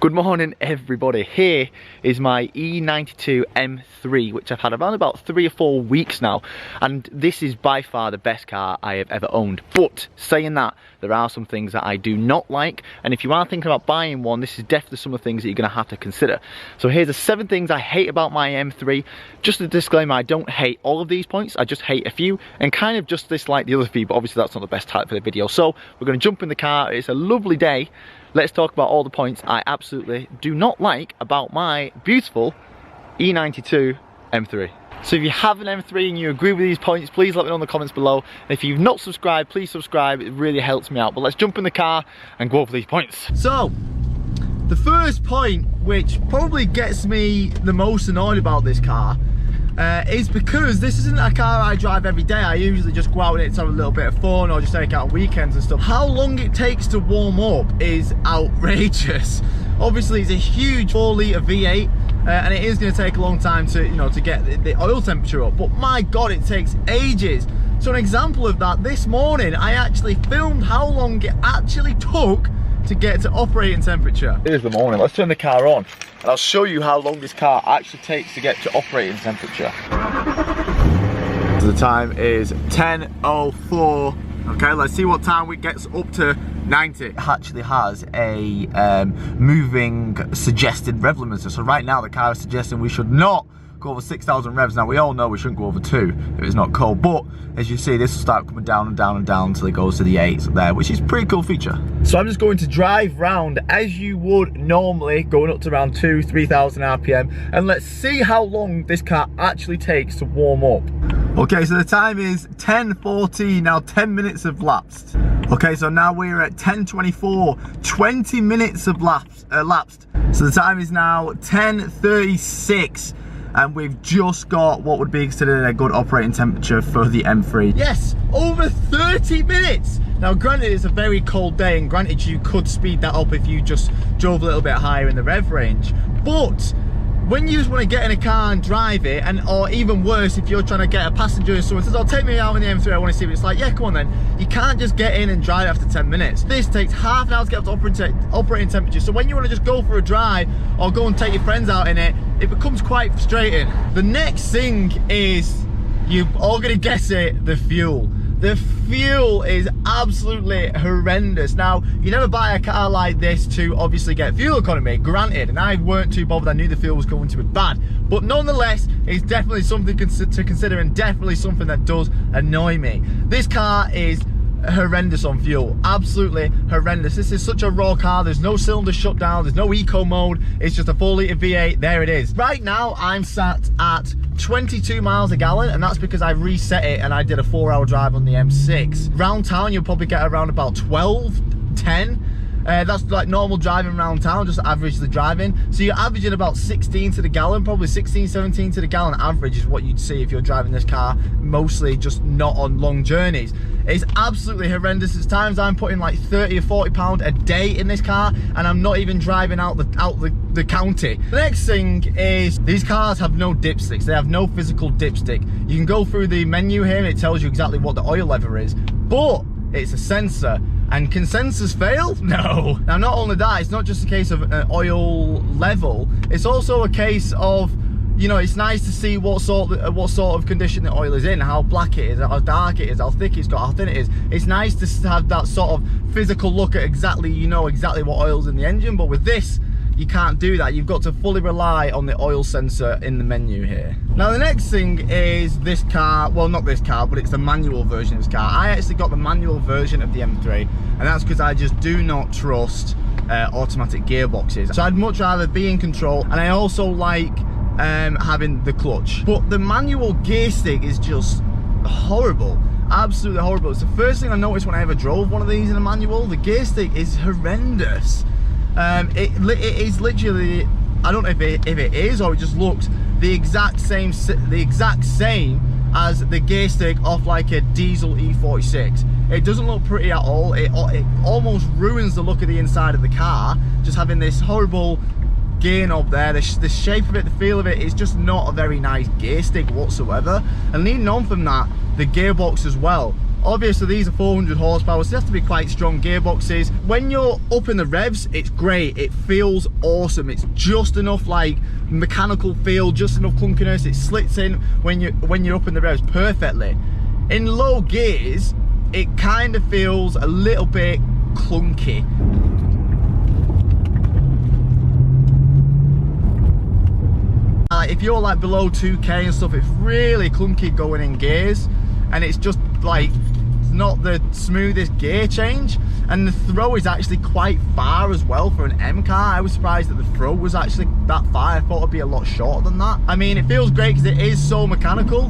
Good morning everybody, here is my E92 M3 which I've had around about 3 or 4 weeks now, and this is by far the best car I have ever owned. But saying that, there are some things that I do not like, and if you are thinking about buying one, this is definitely some of the things that you're going to have to consider. So here's the 7 things I hate about my M3. Just a disclaimer, I don't hate all of these points, I just hate a few and kind of just dislike the other few, but obviously that's not the best type for the video. So we're going to jump in the car. It's a lovely day. Let's talk about all the points I absolutely do not like about my beautiful E92 M3. So if you have an M3 and you agree with these points, please let me know in the comments below. And if you've not subscribed, please subscribe, it really helps me out. But let's jump in the car and go over these points. So, the first point, which probably gets me the most annoyed about this car, is because this isn't a car I drive every day. I usually just go out in it to have a little bit of fun or just take it out on weekends and stuff. How long it takes to warm up is outrageous. Obviously it's a huge 4-litre V8 and it is going to take a long time to, to get the oil temperature up, but my god, it takes ages. So an example of that, this morning I actually filmed how long it actually took to get to operating temperature. Here's the morning, let's turn the car on and I'll show you how long this car actually takes to get to operating temperature. So the time is 10:04. Okay, let's see what time it gets up to 90. It actually has a moving suggested rev limiter. So right now the car is suggesting we should not go over 6,000 revs. Now we all know we shouldn't go over 2 if it's not cold, but as you see, this will start coming down and down and down until it goes to the 8 there, which is a pretty cool feature. So I'm just going to drive round as you would normally, going up to around 2,000–3,000 RPM, and let's see how long this car actually takes to warm up. Okay, so the time is 10:14, now 10 minutes have lapsed. Okay, so now we're at 10:24, 20 minutes have lapsed. So the time is now 10:36. And we've just got what would be considered a good operating temperature for the M3. Yes, over 30 minutes! Now granted it's a very cold day, and granted you could speed that up if you just drove a little bit higher in the rev range, but when you just want to get in a car and drive it, and or even worse, if you're trying to get a passenger and someone says, "Oh, take me out in the M3, I want to see what it's like," yeah, come on then. You can't just get in and drive after 10 minutes. This takes half an hour to get up to operating temperature, so when you want to just go for a drive or go and take your friends out in it, it becomes quite frustrating. The next thing is, you're all gonna guess it, the fuel. The fuel is absolutely horrendous. Now, you never buy a car like this to obviously get fuel economy, granted, and I weren't too bothered. I knew the fuel was going to be bad, but nonetheless, it's definitely something to consider and definitely something that does annoy me. This car is horrendous on fuel, absolutely horrendous. This is such a raw car. There's no cylinder shutdown, there's no eco mode, it's just a 4-litre V8. There it is. Right now I'm sat at 22 miles a gallon, and that's because I reset it and I did a 4-hour drive on the M6. Round town you'll probably get around about 12, 10. That's like normal driving around town, just average the driving. So you're averaging about 16 to the gallon, probably 16, 17 to the gallon average is what you'd see if you're driving this car, mostly just not on long journeys. It's absolutely horrendous. There's times I'm putting like 30 or 40 pound a day in this car, and I'm not even driving out the county. The next thing is, these cars have no dipsticks. They have no physical dipstick. You can go through the menu here and it tells you exactly what the oil level is, but it's a sensor. And can sensors fail? No. Now, not only that, it's not just a case of an oil level, it's also a case of, it's nice to see what sort of condition the oil is in, how black it is, how dark it is, how thick it's got, how thin it is. It's nice to have that sort of physical look at exactly, exactly what oil's in the engine, but with this, you can't do that. You've got to fully rely on the oil sensor in the menu here. Now the next thing is this car, well not this car, but it's the manual version of this car. I actually got the manual version of the M3, and that's because I just do not trust automatic gearboxes. So I'd much rather be in control, and I also like having the clutch. But the manual gear stick is just horrible. Absolutely horrible. It's the first thing I noticed when I ever drove one of these in a manual. The gear stick is horrendous. It is literally, I don't know if it is or it just looks the exact same as the gear stick off like a diesel E46. It doesn't look pretty at all. It almost ruins the look of the inside of the car, just having this horrible gear knob there. The shape of it, the feel of it is just not a very nice gear stick whatsoever. And leading on from that, the gearbox as well. Obviously these are 400 horsepower, so they have to be quite strong gearboxes. When you're up in the revs, it's great, it feels awesome. It's just enough like mechanical feel, just enough clunkiness. It slits in when you're up in the revs perfectly. In low gears, it kind of feels a little bit clunky. If you're like below 2k and stuff, it's really clunky going in gears, and it's just like not the smoothest gear change. And the throw is actually quite far as well for an M car. I was surprised that the throw was actually that far. I thought it'd be a lot shorter than that. I mean, it feels great because it is so mechanical,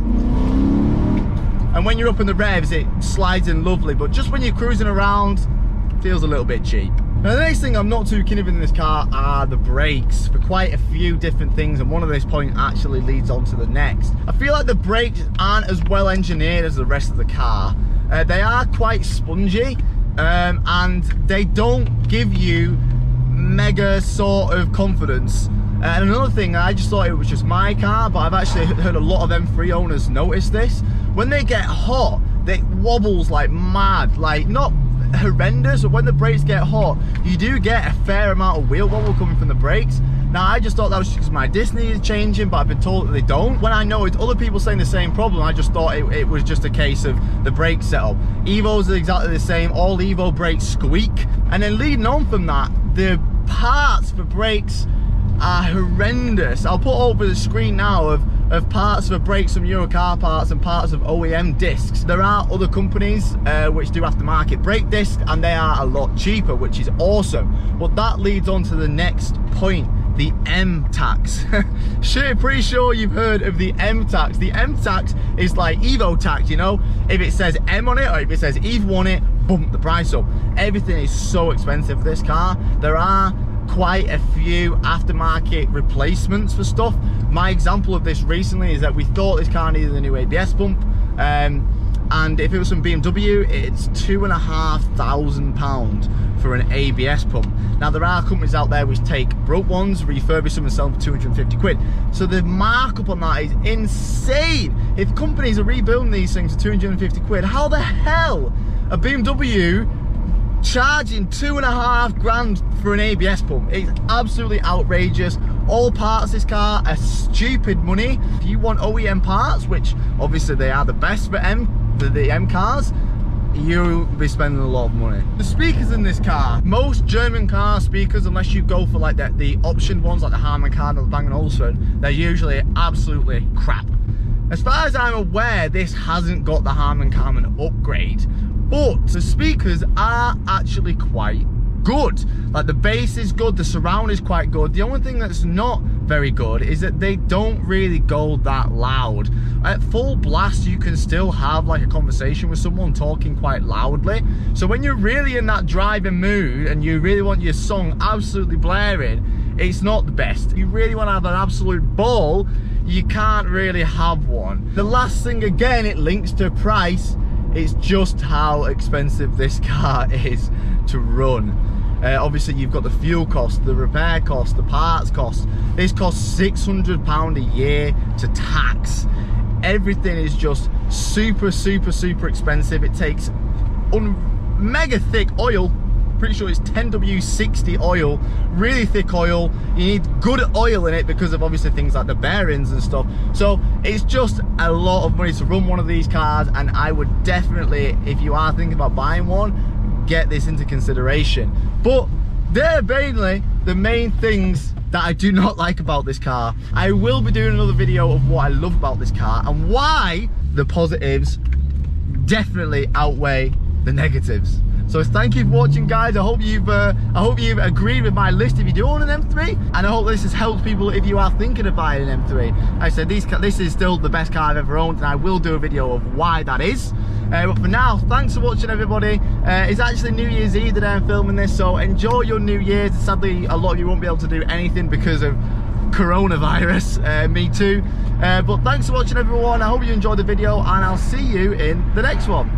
and when you're up in the revs it slides in lovely, but just when you're cruising around it feels a little bit cheap. Now the next thing I'm not too keen of in this car are the brakes, for quite a few different things, and one of this point actually leads on to the next. I feel like the brakes aren't as well engineered as the rest of the car. They are quite spongy, and they don't give you mega sort of confidence. And another thing, I just thought it was just my car, but I've actually heard a lot of M3 owners notice this. When they get hot, it wobbles like mad, like not horrendous, but when the brakes get hot, you do get a fair amount of wheel wobble coming from the brakes. Now I just thought that was just because my disc needed changing, but I've been told that they don't. When I noticed other people saying the same problem, I just thought it was just a case of the brake setup. Evos are exactly the same, all Evo brakes squeak. And then leading on from that, the parts for brakes are horrendous. I'll put over the screen now of parts for brakes from Euro car parts and parts of OEM discs. There are other companies which do aftermarket brake discs, and they are a lot cheaper, which is awesome. But that leads on to the next point, the M tax. Pretty sure you've heard of the M tax. The M tax is like Evo tax, you know? If it says M on it or if it says Evo on it, bump the price up. Everything is so expensive for this car. There are quite a few aftermarket replacements for stuff. My example of this recently is that we thought this car needed a new ABS pump, and if it was from BMW, it's £2,500 for an ABS pump. Now there are companies out there which take broke ones, refurbish them and sell them for 250 quid. So the markup on that is insane. If companies are rebuilding these things for 250 quid, how the hell a BMW charging £2,500 for an ABS pump? It's absolutely outrageous. All parts of this car are stupid money. If you want OEM parts, which obviously they are the best for the M cars, you'll be spending a lot of money. The speakers in this car, most German car speakers, unless you go for like the optioned ones like the Harman Kardon or the Bang & Olufsen, they're usually absolutely crap. As far as I'm aware, this hasn't got the Harman Kardon upgrade, but the speakers are actually quite good. Like the bass is good, the surround is quite good. The only thing that's not very good is that they don't really go that loud. At full blast you can still have like a conversation with someone talking quite loudly. So when you're really in that driving mood and you really want your song absolutely blaring, it's not the best. If you really want to have an absolute ball, you can't really have one. The last thing, again, it links to price. It's just how expensive this car is to run. Obviously you've got the fuel cost, the repair cost, the parts cost. This costs £600 a year to tax. Everything is just super expensive. It takes mega thick oil. Pretty sure it's 10W60 oil, really thick oil. You need good oil in it because of obviously things like the bearings and stuff. So it's just a lot of money to run one of these cars, and I would definitely, if you are thinking about buying one, get this into consideration. But they're mainly the main things that I do not like about this car. I will be doing another video of what I love about this car and why the positives definitely outweigh the negatives. So thank you for watching, guys. I hope you've agreed with my list if you do own an M3, and I hope this has helped people if you are thinking of buying an M3. Like I said, this is still the best car I've ever owned, and I will do a video of why that is. But for now, thanks for watching, everybody. It's actually New Year's Eve that I'm filming this, so enjoy your New Year's. Sadly, a lot of you won't be able to do anything because of coronavirus. Me too. But thanks for watching, everyone. I hope you enjoyed the video, and I'll see you in the next one.